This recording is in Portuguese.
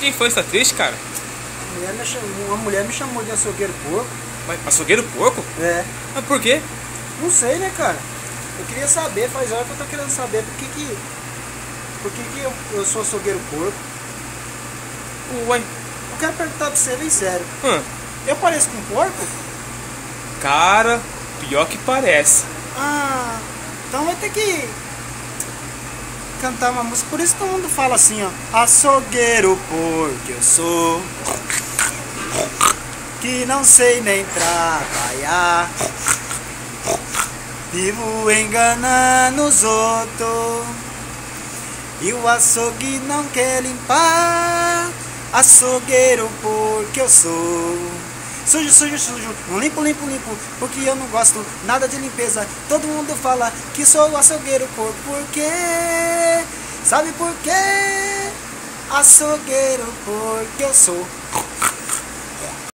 que infância triste, cara. Uma mulher me chamou de açougueiro porco. Mas açougueiro porco? É. Mas por quê? Não sei, né, cara? Eu queria saber, faz hora que eu tô querendo saber por que eu sou açougueiro porco. Uai. Eu quero perguntar pra você bem sério. Hum. Eu pareço com um porco? Cara, pior que parece. Ah, então vai ter que cantar uma música. Por isso todo mundo fala assim, ó. Açougueiro porco eu sou, que não sei nem trabalhar, vivo enganando os outros, e o açougue não quer limpar. Açougueiro porco eu sou, sujo, sujo, sujo, limpo, limpo, limpo, porque eu não gosto nada de limpeza. Todo mundo fala que sou o açougueiro porco, por quê? Sabe por quê? Açougueiro porco eu sou.